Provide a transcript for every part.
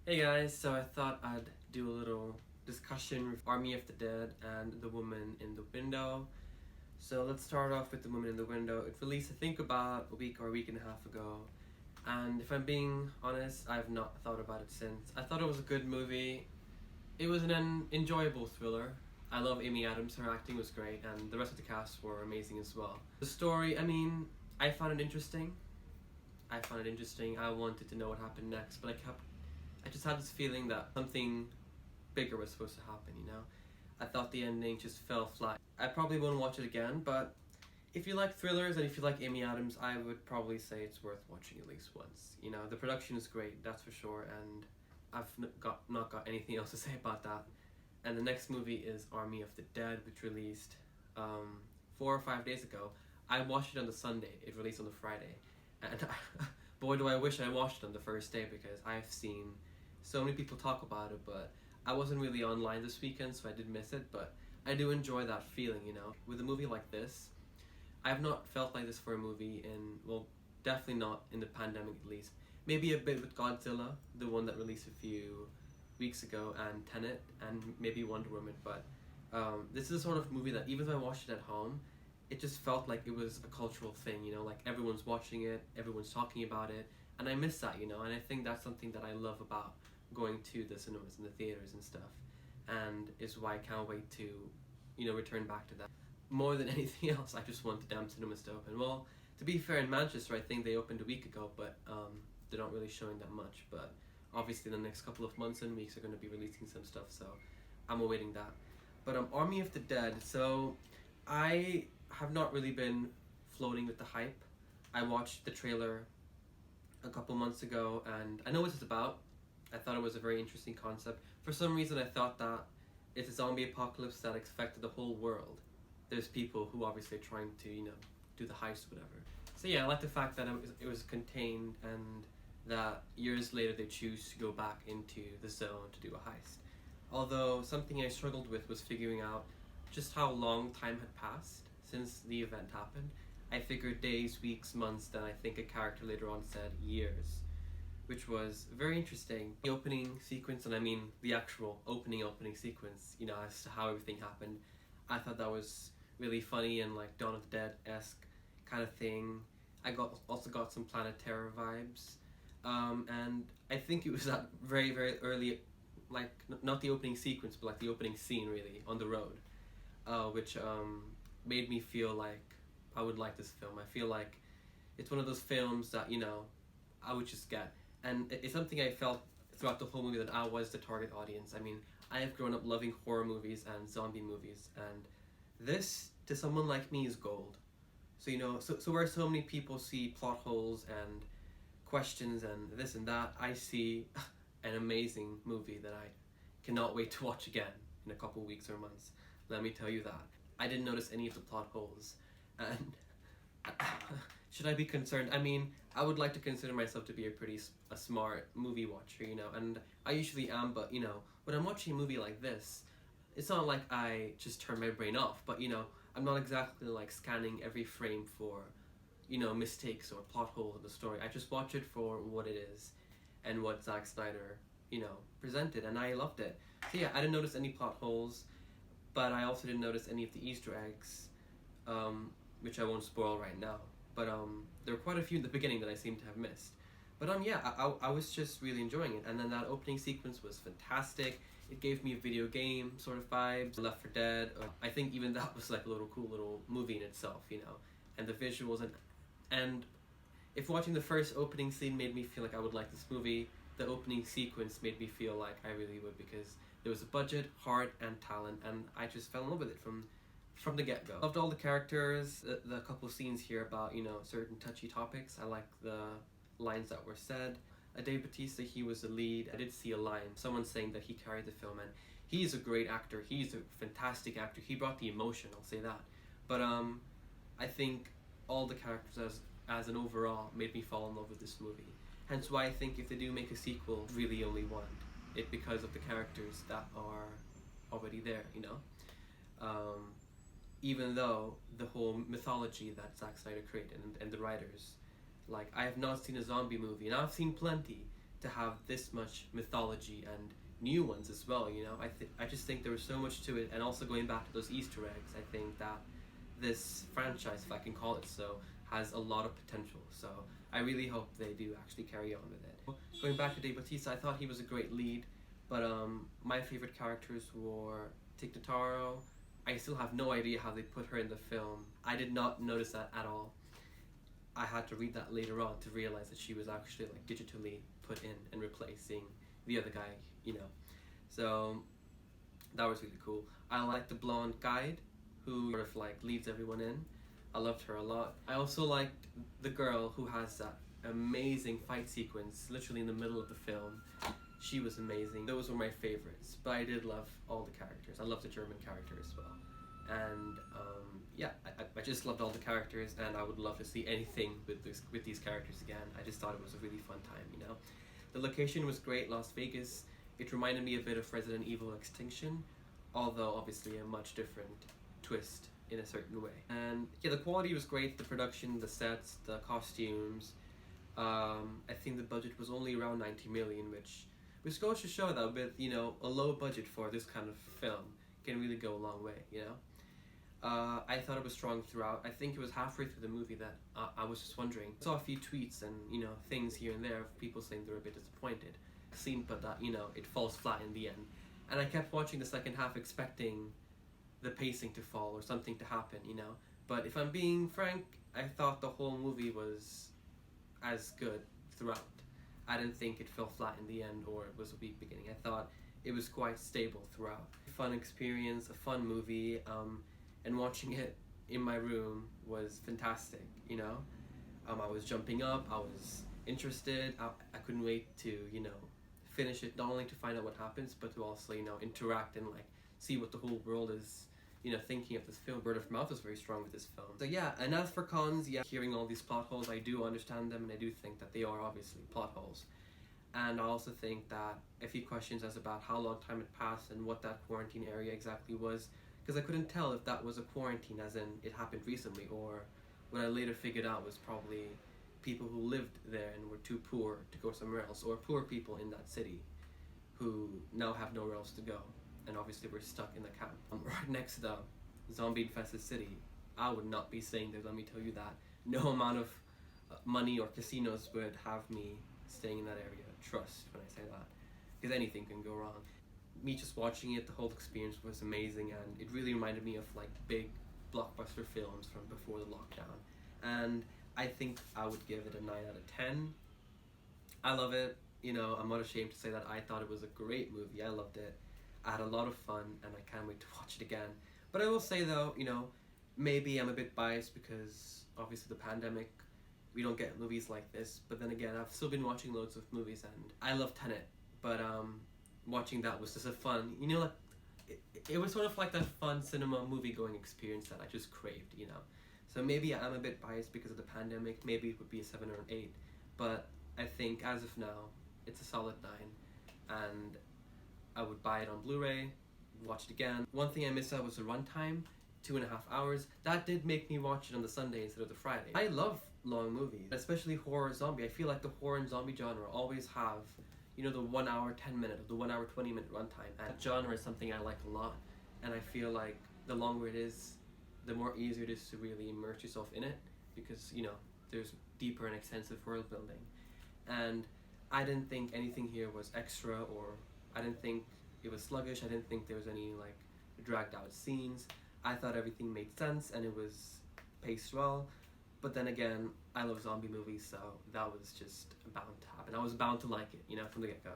Hey guys, so I thought I'd do a little discussion with Army of the Dead and The Woman in the Window. So let's start off with The Woman in the Window. It released, I think, about a week or a week and a half ago. And if I'm being honest, I've not thought about it since. I thought it was a good movie. It was an enjoyable thriller. I love Amy Adams, her acting was great, and the rest of the cast were amazing as well. The story, I found it interesting. I wanted to know what happened next, but I just had this feeling that something bigger was supposed to happen, you know? I thought the ending just fell flat. I probably won't watch it again, but if you like thrillers and if you like Amy Adams, I would probably say it's worth watching at least once. You know, the production is great, that's for sure, and not got anything else to say about that. And the next movie is Army of the Dead, which released 4 or 5 days ago. I watched it on the Sunday. It released on the Friday, and boy, do I wish I watched it on the first day because I've seen so many people talk about it, but I wasn't really online this weekend, so I did miss it. But I do enjoy that feeling, you know. With a movie like this, I have not felt like this for a movie in, well, definitely not in the pandemic at least. Maybe a bit with Godzilla, the one that released a few weeks ago, and Tenet, and maybe Wonder Woman. But this is a sort of movie that even though I watched it at home, it just felt like it was a cultural thing, you know, like everyone's watching it, everyone's talking about it, and I miss that, you know, and I think that's something that I love about going to the cinemas and the theaters and stuff, and is why I can't wait to, you know, return back to that. More than anything else, I just want the damn cinemas to open. Well, to be fair, in Manchester, I think they opened a week ago, but they're not really showing that much. But obviously, the next couple of months and weeks are going to be releasing some stuff, so I'm awaiting that. But Army of the Dead. So I have not really been floating with the hype. I watched the trailer a couple months ago, and I know what it's about. I thought it was a very interesting concept. For some reason, I thought that it's a zombie apocalypse that affected the whole world. There's people who obviously are trying to, you know, do the heist or whatever. So yeah, I like the fact that it was contained and that years later they choose to go back into the zone to do a heist. Although something I struggled with was figuring out just how long time had passed since the event happened. I figured days, weeks, months, then I think a character later on said years, which was very interesting. The opening sequence, and I mean the actual opening sequence, you know, as to how everything happened, I thought that was really funny and like Dawn of the Dead-esque kind of thing. I also got some Planet Terror vibes, and I think it was that very early, like not the opening sequence, but like the opening scene really on the road, which made me feel like I would like this film. I feel like it's one of those films that, you know, I would just get. And it's something I felt throughout the whole movie that I was the target audience. I mean, I have grown up loving horror movies and zombie movies, and this, to someone like me, is gold. So, you know, so where so many people see plot holes and questions and this and that, I see an amazing movie that I cannot wait to watch again in a couple weeks or months. Let me tell you that. I didn't notice any of the plot holes, and should I be concerned? I mean, I would like to consider myself to be a smart movie watcher, you know, and I usually am. But you know, when I'm watching a movie like this, it's not like I just turn my brain off. But you know, I'm not exactly like scanning every frame for, you know, mistakes or plot holes in the story. I just watch it for what it is, and what Zack Snyder, you know, presented, and I loved it. So yeah, I didn't notice any plot holes, but I also didn't notice any of the Easter eggs, which I won't spoil right now. But there were quite a few in the beginning that I seem to have missed. But yeah, I was just really enjoying it. And then that opening sequence was fantastic. It gave me a video game sort of vibes. Left 4 Dead. I think even that was like a little cool little movie in itself, you know. And the visuals and if watching the first opening scene made me feel like I would like this movie, the opening sequence made me feel like I really would, because there was a budget, heart, and talent, and I just fell in love with it from the get-go. Loved all the characters, the couple scenes here about, you know, certain touchy topics. I like the lines that were said. Dave Bautista, he was the lead. I did see a line, someone saying that he carried the film, and he's a great actor. He's a fantastic actor. He brought the emotion, I'll say that. But I think all the characters as an overall made me fall in love with this movie. Hence why I think if they do make a sequel, really only one. It because of the characters that are already there, you know? Even though the whole mythology that Zack Snyder created and the writers, like, I have not seen a zombie movie, and I've seen plenty, to have this much mythology and new ones as well, you know. I just think there was so much to it, and also going back to those Easter eggs, I think that this franchise, if I can call it so, has a lot of potential. So I really hope they do actually carry on with it. Going back to Dave Bautista, I thought he was a great lead, but my favorite characters were Tig Notaro. I still have no idea how they put her in the film. I did not notice that at all. I had to read that later on to realize that she was actually like digitally put in and replacing the other guy, you know. So that was really cool. I liked the blonde guide who sort of like leads everyone in. I loved her a lot. I also liked the girl who has that amazing fight sequence literally in the middle of the film. She was amazing. Those were my favorites, but I did love all the characters. I loved the German character as well. And yeah, I just loved all the characters, and I would love to see anything with these characters again. I just thought it was a really fun time, you know. The location was great, Las Vegas. It reminded me a bit of Resident Evil Extinction, although obviously a much different twist in a certain way. And yeah, the quality was great, the production, the sets, the costumes. I think the budget was only around 90 million, which goes to show that with, you know, a low budget for this kind of film can really go a long way, you know. I thought it was strong throughout. I think it was halfway through the movie that I was just wondering. I saw a few tweets and, you know, things here and there of people saying they were a bit disappointed. Seen, but that, you know, it falls flat in the end. And I kept watching the second half expecting the pacing to fall or something to happen, you know. But if I'm being frank, I thought the whole movie was as good throughout. I didn't think it fell flat in the end or it was a weak beginning. I thought it was quite stable throughout. Fun experience, a fun movie, and watching it in my room was fantastic, you know. I was jumping up, I was interested, I couldn't wait to, you know, finish it, not only to find out what happens, but to also, you know, interact and like see what the whole world is, you know, thinking of this film. Word of mouth was very strong with this film. So yeah, and as for cons, yeah, hearing all these plot holes, I do understand them, and I do think that they are obviously plot holes. And I also think that a few questions as about how long time had passed and what that quarantine area exactly was, because I couldn't tell if that was a quarantine as in it happened recently, or what I later figured out was probably people who lived there and were too poor to go somewhere else, or poor people in that city who now have nowhere else to go, and obviously we're stuck in the camp right next to the zombie infested city. I would not be staying there, let me tell you that. No amount of money or casinos would have me staying in that area. Trust when I say that, because anything can go wrong. Me just watching it, the whole experience was amazing, and it really reminded me of like big blockbuster films from before the lockdown. And I think I would give it a 9 out of 10. I love it, you know. I'm not ashamed to say that I thought it was a great movie. I loved it. I had a lot of fun, and I can't wait to watch it again. But I will say though, you know, maybe I'm a bit biased because obviously the pandemic, we don't get movies like this. But then again, I've still been watching loads of movies, and I love Tenet, but watching that was just a fun, you know, like it was sort of like that fun cinema movie going experience that I just craved, you know. So maybe I'm a bit biased because of the pandemic. Maybe it would be a 7 or an 8, but I think as of now, it's a solid 9, and I would buy it on Blu-ray, watch it again. One thing I missed out was the runtime, 2.5 hours. That did make me watch it on the Sunday instead of the Friday. I love long movies, especially horror zombie. I feel like the horror and zombie genre always have, you know, the 1 hour 10 minute or the 1 hour 20 minute runtime. And that genre is something I like a lot, and I feel like the longer it is, the more easier it is to really immerse yourself in it, because, you know, there's deeper and extensive world building. And I didn't think anything here was extra, or I didn't think it was sluggish. I didn't think there was any like dragged out scenes. I thought everything made sense and it was paced well. But then again, I love zombie movies, so that was just bound to happen. I was bound to like it, you know, from the get-go.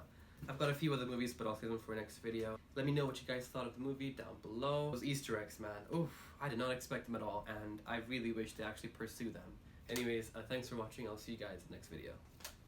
I've got a few other movies, but I'll save them for a next video. Let me know what you guys thought of the movie down below. Those Easter eggs, man. Oof, I did not expect them at all, and I really wish they actually pursue them. Anyways, thanks for watching. I'll see you guys in the next video.